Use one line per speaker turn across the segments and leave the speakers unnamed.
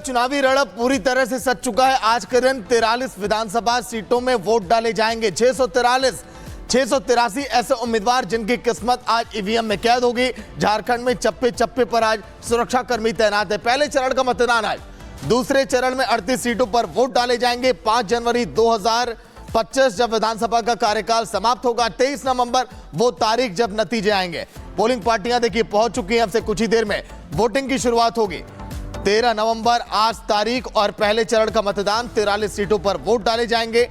चुनावी रण अब पूरी तरह से सज चुका है। आज के दिन 43 विधानसभा सीटों में वोट डाले जाएंगे। 683 ऐसे उम्मीदवार जिनकी किस्मत आज ईवीएम में कैद होगी। झारखंड में चप्पे चप्पे पर आज सुरक्षा कर्मी तैनात है। पहले चरण का मतदान आज, दूसरे चरण में 38 सीटों पर वोट डाले जाएंगे। 5 जनवरी 2025 जब विधानसभा का कार्यकाल समाप्त होगा। 23 नवंबर वो तारीख जब नतीजे आएंगे। पोलिंग पार्टियां देखिए पहुंच चुकी हैं। अब से कुछ ही देर में वोटिंग की शुरुआत होगी। 13 नवंबर आज तारीख और पहले चरण का मतदान। 43 सीटों पर वोट डाले जाएंगे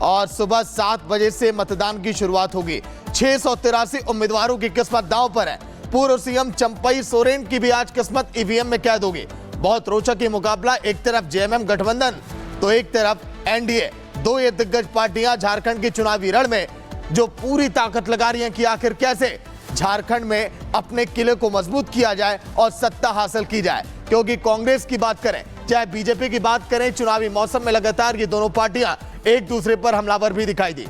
और सुबह 7 बजे से मतदान की शुरुआत होगी। 683 उम्मीदवारों की किस्मत दांव पर है। पूर्व सीएम चंपई सोरेन की भी आज किस्मत ईवीएम में कैद होगी। बहुत रोचक ये मुकाबला, एक तरफ जेएमएम गठबंधन तो एक तरफ एनडीए। दो ये दिग्गज पार्टियां झारखंड के चुनावी रण में जो पूरी ताकत लगा रही हैं कि आखिर कैसे झारखंड में अपने किले को मजबूत किया जाए और सत्ता हासिल की जाए। क्योंकि कांग्रेस की बात करें चाहे बीजेपी की बात करें, चुनावी मौसम में लगातार ये दोनों पार्टियां एक दूसरे पर हमलावर भी दिखाई दी।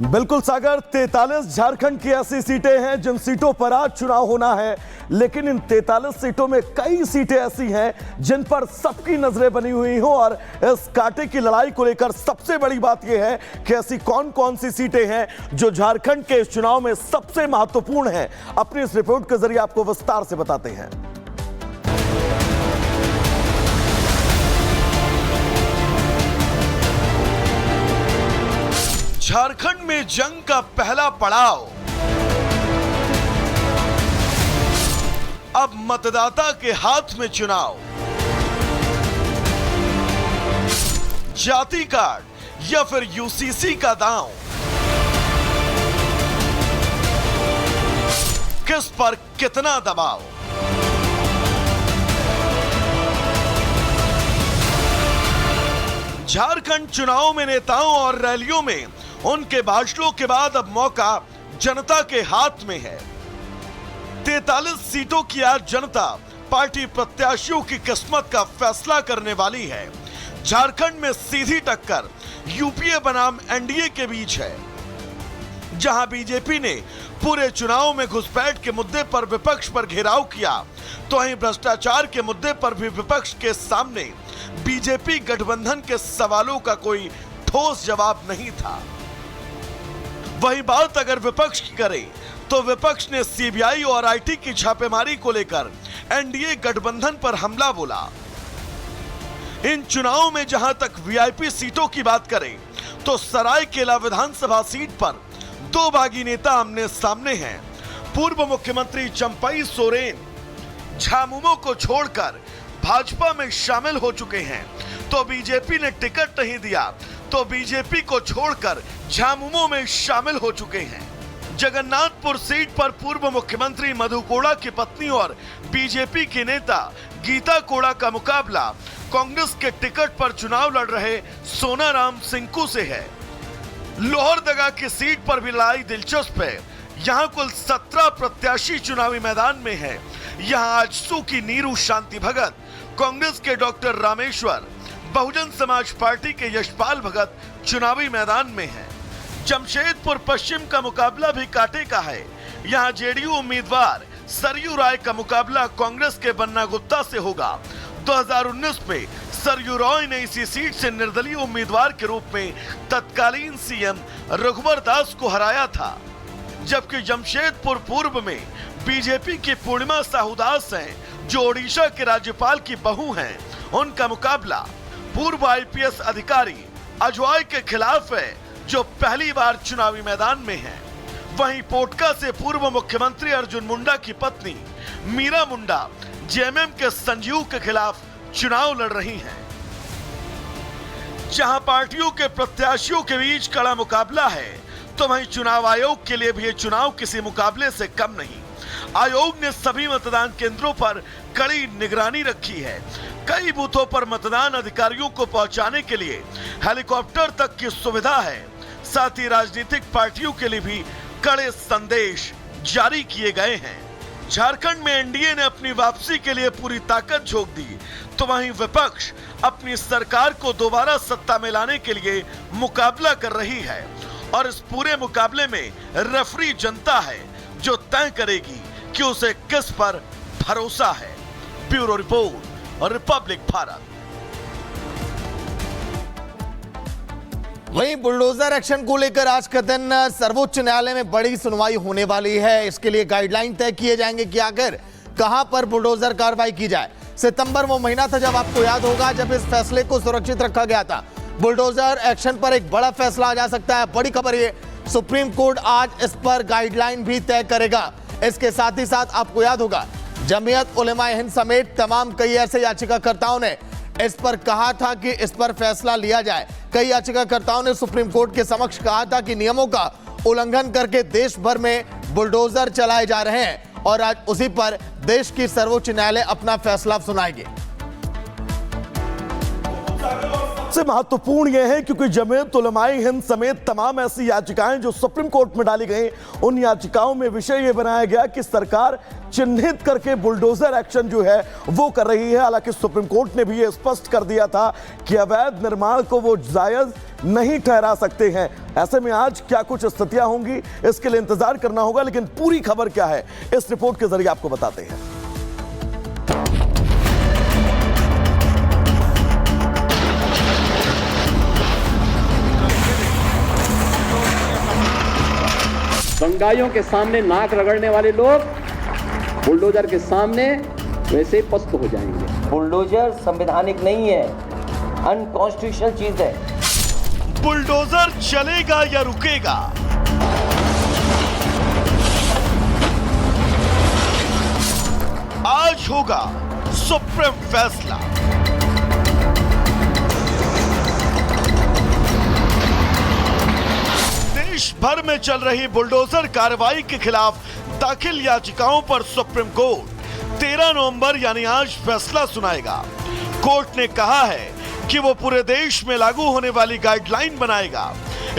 बिल्कुल सागर, 43 झारखंड की ऐसी सीटें हैं जिन सीटों पर आज चुनाव होना है, लेकिन इन 43 सीटों में कई सीटें ऐसी हैं जिन पर सबकी नजरें बनी हुई हो। और इस कांटे की लड़ाई को लेकर सबसे बड़ी बात यह है कि ऐसी कौन कौन सी सीटें हैं जो झारखंड के इस चुनाव में सबसे महत्वपूर्ण हैं। अपनी इस रिपोर्ट के जरिए आपको विस्तार से बताते हैं।
झारखंड में जंग का पहला पड़ाव। अब मतदाता के हाथ में चुनाव। जाति कार्ड या फिर यूसीसी का दांव, किस पर कितना दबाव। झारखंड चुनाव में नेताओं और रैलियों में उनके भाषणों के बाद अब मौका जनता के हाथ में है। 43 सीटों की आज जनता पार्टी प्रत्याशियों की किस्मत का फैसला करने वाली है। झारखंड में सीधी टक्कर यूपीए बनाम एनडीए के बीच है। जहां बीजेपी ने पूरे चुनाव में घुसपैठ के मुद्दे पर विपक्ष पर घेराव किया, तो वहीं भ्रष्टाचार के मुद्दे पर भी विपक्ष के सामने बीजेपी गठबंधन के सवालों का कोई ठोस जवाब नहीं था। वही बात अगर विपक्ष की करें तो विपक्ष ने सीबीआई और आईटी की छापेमारी को लेकर एनडीए गठबंधन पर हमला बोला। इन चुनावों में जहां तक वीआईपी सीटों की बात करें तो सरायकेला विधानसभा सीट पर दो बागी नेता आमने सामने हैं। पूर्व मुख्यमंत्री चंपई सोरेन झामुमो को छोड़कर भाजपा में शामिल हो चुके हैं, तो बीजेपी ने टिकट नहीं दिया तो बीजेपी को छोड़कर झामुमो में शामिल हो चुके हैं। जगन्नाथपुर सीट पर पूर्व मुख्यमंत्री मधु कोड़ा की पत्नी और बीजेपी के नेता गीता कोड़ा का मुकाबला कांग्रेस के टिकट पर चुनाव लड़ रहे सोनाराम सिंकू से है। लोहरदगा की सीट पर भी लड़ाई दिलचस्प है। यहाँ कुल 17 प्रत्याशी चुनावी मैदान में हैं। यहाँ आजसू की नीरू शांति भगत, कांग्रेस के डॉक्टर रामेश्वर, बहुजन समाज पार्टी के यशपाल भगत चुनावी मैदान में हैं। जमशेदपुर पश्चिम का मुकाबला भी कांटे का है। यहाँ जेडीयू उम्मीदवार सरयू राय का मुकाबला कांग्रेस के बन्ना गुप्ता से होगा। 2019 में सरयू राय ने इसी सीट से निर्दलीय उम्मीदवार के रूप में तत्कालीन सीएम रघुवर दास को हराया था। जबकि जमशेदपुर पूर्व में बीजेपी की पूर्णिमा साहूदास हैं, जो ओडिशा के राज्यपाल की बहू हैं। उनका मुकाबला पूर्व आईपीएस अधिकारी अजवाय के खिलाफ है, जो पहली बार चुनावी मैदान में है। वहीं पोटका से पूर्व मुख्यमंत्री अर्जुन मुंडा की पत्नी मीरा मुंडा जेएमएम के संजीव के खिलाफ चुनाव लड़ रही हैं। जहां पार्टियों के प्रत्याशियों के बीच कड़ा मुकाबला है, तो वहीं चुनाव आयोग के लिए भी ये चुनाव किसी मुकाबले से कम नहीं। आयोग ने सभी मतदान केंद्रों पर कड़ी निगरानी रखी है। कई बूथों पर मतदान अधिकारियों को पहुंचाने के लिए हेलीकॉप्टर तक की सुविधा है। साथ ही राजनीतिक पार्टियों के लिए भी कड़े संदेश जारी किए गए हैं। झारखंड में एनडीए ने अपनी वापसी के लिए पूरी ताकत झोंक दी, तो वहीं विपक्ष अपनी सरकार को दोबारा सत्ता में लाने के लिए मुकाबला कर रही है। और इस पूरे मुकाबले में रेफरी जनता है, जो तय करेगी कि उसे किस पर भरोसा है। ब्यूरो रिपोर्ट, और रिपब्लिक भारत।
वहीं बुलडोजर एक्शन को लेकर आज का दिन सर्वोच्च न्यायालय में बड़ी सुनवाई होने वाली है। इसके लिए गाइडलाइन तय किए जाएंगे कि आखिर कहां पर बुलडोजर कार्रवाई की जाए। सितंबर वो महीना था जब आपको याद होगा जब इस फैसले को सुरक्षित रखा गया था। बुलडोजर एक्शन पर एक बड़ा फैसला आ जा सकता है। बड़ी खबर ये, सुप्रीम कोर्ट आज इस पर गाइडलाइन भी तय करेगा। इसके साथ ही साथ आपको याद होगा जमीयत उलेमा हिंद समेत तमाम कई ऐसे याचिकाकर्ताओं ने इस पर कहा था कि इस पर फैसला लिया जाए। कई याचिकाकर्ताओं ने सुप्रीम कोर्ट के समक्ष कहा था कि नियमों का उल्लंघन करके देश भर में बुलडोजर चलाए जा रहे हैं और आज उसी पर देश की सर्वोच्च न्यायालय अपना फैसला सुनाएगी।
सबसे महत्वपूर्ण यह है क्योंकि जमीयत उलमाए हिंद समेत तमाम ऐसी याचिकाएं जो सुप्रीम कोर्ट में डाली गई, उन याचिकाओं में विषय यह बनाया गया कि सरकार चिन्हित करके बुलडोजर एक्शन जो है वो कर रही है। हालांकि सुप्रीम कोर्ट ने भी यह स्पष्ट कर दिया था कि अवैध निर्माण को वो जायज नहीं ठहरा सकते हैं। ऐसे में आज क्या कुछ स्थितियां होंगी इसके लिए इंतजार करना होगा, लेकिन पूरी खबर क्या है इस रिपोर्ट के जरिए आपको बताते हैं।
दंगाइयों के सामने नाक रगड़ने वाले लोग बुलडोजर के सामने वैसे पस्त हो जाएंगे।
बुलडोजर संवैधानिक नहीं है, अनकॉन्स्टिट्यूशनल चीज है।
बुलडोजर चलेगा या रुकेगा? आज होगा सुप्रीम फैसला। देश भर में चल रही बुलडोजर कार्रवाई के खिलाफ दाखिल याचिकाओं पर सुप्रीम कोर्ट 13 नवंबर यानी आज फैसला सुनाएगा। कोर्ट ने कहा है कि वो पूरे देश में लागू होने वाली गाइडलाइन बनाएगा।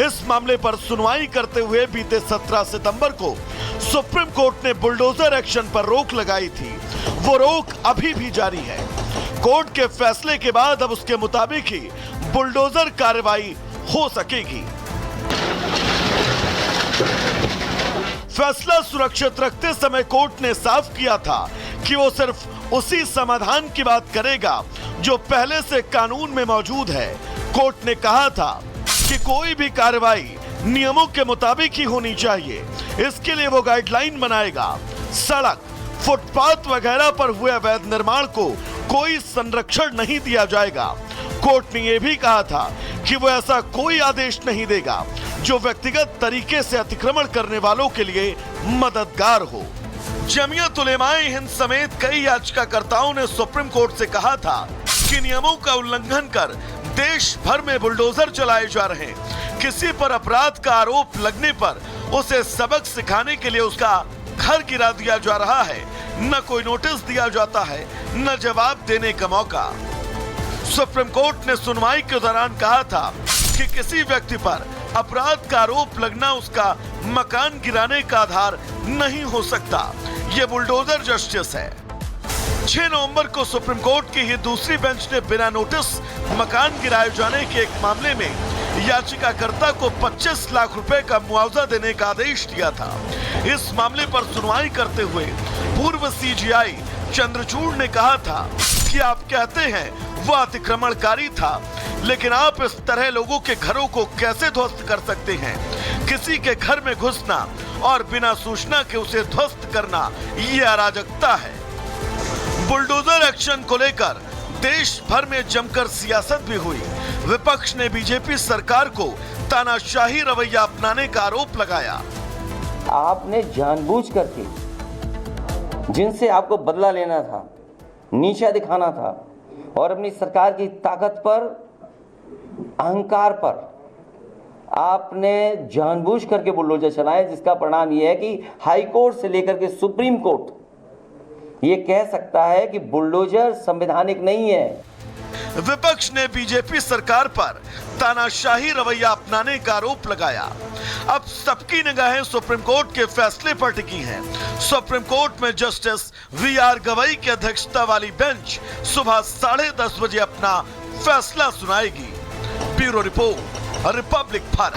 इस मामले पर सुनवाई करते हुए बीते 17 सितंबर को सुप्रीम कोर्ट ने बुलडोजर एक्शन पर रोक लगाई थी। वो रोक अभी भी जारी है। कोर्ट के फैसले के बाद अब उसके मुताबिक ही बुलडोजर कार्रवाई हो सकेगी। फैसला सुरक्षित रखते समय कोर्ट ने साफ किया था कि वो सिर्फ उसी समाधान की बात करेगा जो पहले से कानून में मौजूद है। कोर्ट ने कहा था कि कोई भी कार्रवाई नियमों के मुताबिक ही होनी चाहिए। इसके लिए वो गाइडलाइन बनाएगा। सड़क, फुटपाथ वगैरह पर हुए अवैध निर्माण को कोई संरक्षण नहीं दिया जाएगा। कोर्ट ने यह भी कहा था कि वो ऐसा कोई आदेश नहीं देगा जो व्यक्तिगत तरीके से अतिक्रमण करने वालों के लिए मददगार हो। जमीयत उलेमाए हिंद समेत कई याचिकाकर्ताओं ने सुप्रीम कोर्ट से कहा था कि नियमों का उल्लंघन कर देश भर में बुलडोजर चलाए जा रहे हैं। किसी पर अपराध का आरोप लगने पर उसे सबक सिखाने के लिए उसका घर गिरा दिया जा रहा है। न कोई नोटिस दिया जाता है, न जवाब देने का मौका। सुप्रीम कोर्ट ने सुनवाई के दौरान कहा था कि किसी व्यक्ति पर अपराध का आरोप लगना उसका मकान गिराने का आधार नहीं हो सकता। ये बुलडोजर जस्टिस है। 6 नवंबर को सुप्रीम कोर्ट की ही दूसरी बेंच ने बिना नोटिस मकान गिराए जाने के एक मामले में याचिकाकर्ता को 25 लाख रुपए का मुआवजा देने का आदेश दिया था। इस मामले पर सुनवाई करते हुए पूर्व सीजीआई चंद्रचूड़ ने कहा था कि आप कहते हैं वो अतिक्रमणकारी था, लेकिन आप इस तरह लोगों के घरों को कैसे ध्वस्त कर सकते हैं? किसी के घर में घुसना और बिना सूचना के उसे ध्वस्त करना ये अराजकता है। बुलडोजर एक्शन को लेकर देश भर में जमकर सियासत भी हुई। विपक्ष ने बीजेपी सरकार को तानाशाही रवैया अपनाने का आरोप लगाया।
आपने जानबूझ करके जिनसे आपको बदला लेना था, नीचा दिखाना था और अपनी सरकार की ताकत पर, अहंकार पर आपने जानबूझ करके बुलडोजर चलाए, जिसका परिणाम यह है कि हाई कोर्ट से लेकर के सुप्रीम कोर्ट ये कह सकता है कि बुलडोजर संवैधानिक नहीं है।
विपक्ष ने बीजेपी सरकार पर तानाशाही रवैया अपनाने का आरोप लगाया। अब सबकी निगाहें सुप्रीम कोर्ट के फैसले पर टिकी हैं। सुप्रीम कोर्ट में जस्टिस वीआर गवई की अध्यक्षता वाली बेंच सुबह 10:30 बजे अपना फैसला सुनाएगी। Bureau report, Republic Bharat.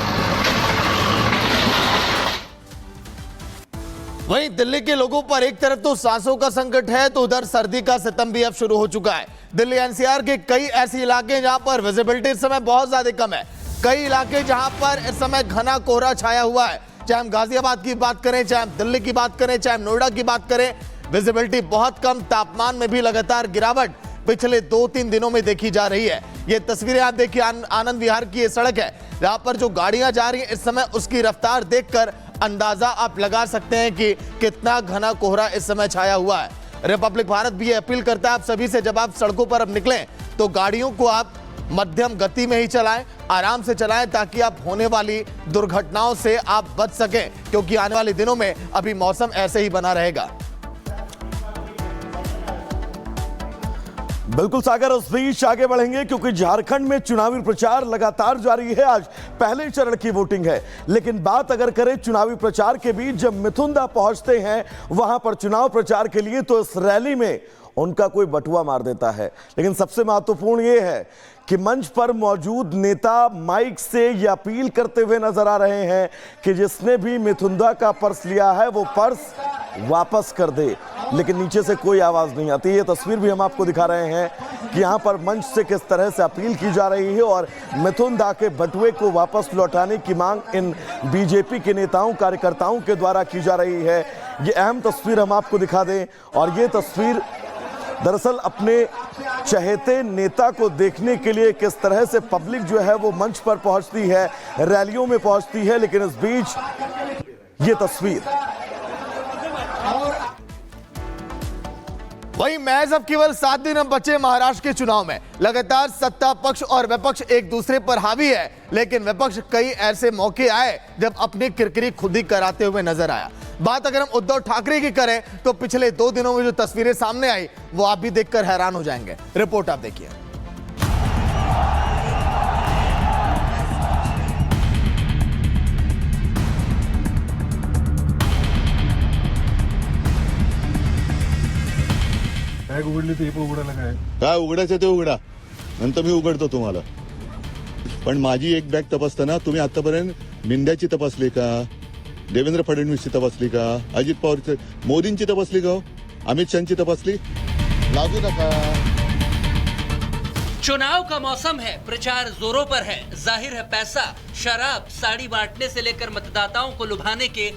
वहीं दिल्ली के लोगों पर एक तरफ तो सांसों का संकट है तो उधर सर्दी का सितम भी अब शुरू हो चुका है। दिल्ली एनसीआर के कई ऐसे इलाके हैं जहां पर विजिबिलिटी इस समय बहुत ज्यादा कम है। कई इलाके जहां पर इस समय घना कोहरा छाया हुआ है। चाहे हम गाजियाबाद की बात करें, चाहे हम दिल्ली की बात करें, चाहे हम नोएडा की बात करें, विजिबिलिटी बहुत कम। तापमान में भी लगातार गिरावट पिछले 2-3 दिनों में देखी जा रही है। ये तस्वीरें आप देखिए, आनंद विहार की ये सड़क है जहां पर जो गाड़ियां जा रही हैं इस समय उसकी रफ्तार देखकर अंदाजा आप लगा सकते हैं कि कितना घना कोहरा इस समय छाया हुआ है। रिपब्लिक भारत भी ये अपील करता है आप सभी से, जब आप सड़कों पर अब निकलें तो गाड़ियों को आप मध्यम गति में ही चलाएं, आराम से चलाएं ताकि आप होने वाली दुर्घटनाओं से आप बच सकें, क्योंकि आने वाले दिनों में अभी मौसम ऐसे ही बना रहेगा।
बिल्कुल सागर, इस बीच आगे बढ़ेंगे क्योंकि झारखंड में चुनावी प्रचार लगातार जारी है। आज पहले चरण की वोटिंग है, लेकिन बात अगर करें चुनावी प्रचार के बीच जब मिथुनदा पहुंचते हैं वहां पर चुनाव प्रचार के लिए, तो इस रैली में उनका कोई बटुआ मार देता है। लेकिन सबसे महत्वपूर्ण यह है कि मंच पर मौजूद नेता माइक से यह अपील करते हुए नजर आ रहे हैं कि जिसने भी मिथुनदा का पर्स लिया है वो पर्स वापस कर दे, लेकिन नीचे से कोई आवाज नहीं आती। ये तस्वीर भी हम आपको दिखा रहे हैं कि यहां पर मंच से किस तरह से अपील की जा रही है और मिथुनदा के बटुए को वापस लौटाने की मांग इन बीजेपी के नेताओं कार्यकर्ताओं के द्वारा की जा रही है। ये अहम तस्वीर हम आपको दिखा दें, और ये तस्वीर दरअसल अपने चहेते नेता को देखने के लिए किस तरह से पब्लिक जो है वो मंच पर पहुंचती है, रैलियों में पहुंचती है। लेकिन इस बीच ये तस्वीर
वहीं महज अब केवल 7 दिन अब बचे महाराष्ट्र के चुनाव में। लगातार सत्ता पक्ष और विपक्ष एक दूसरे पर हावी है, लेकिन विपक्ष कई ऐसे मौके आए जब अपनी किरकिरी खुद ही कराते हुए नजर आया। बात अगर हम उद्धव ठाकरे की करें तो पिछले 2 दिनों में जो तस्वीरें सामने आई वो आप भी देखकर हैरान हो जाएंगे। रिपोर्ट आप देखिए।
बॅग उघडली तर हे पण उघडायला काय
काय उघडायचं ते उघडा, नंतर मी उघडतो तुम्हाला. पण माझी एक बॅग तपासताना तुम्ही आतापर्यंत मिंद्याची तपासली का, देवेंद्र फडणवीसची तपासली का, अजित पवारची, मोदींची तपासली का, अमित शहाची तपासली? लागू नका.
चुनाव का मौसम है, प्रचार जोरों पर है। जाहिर है पैसा, शराब, साड़ी बांटने से लेकर मतदाताओं को लुभाने के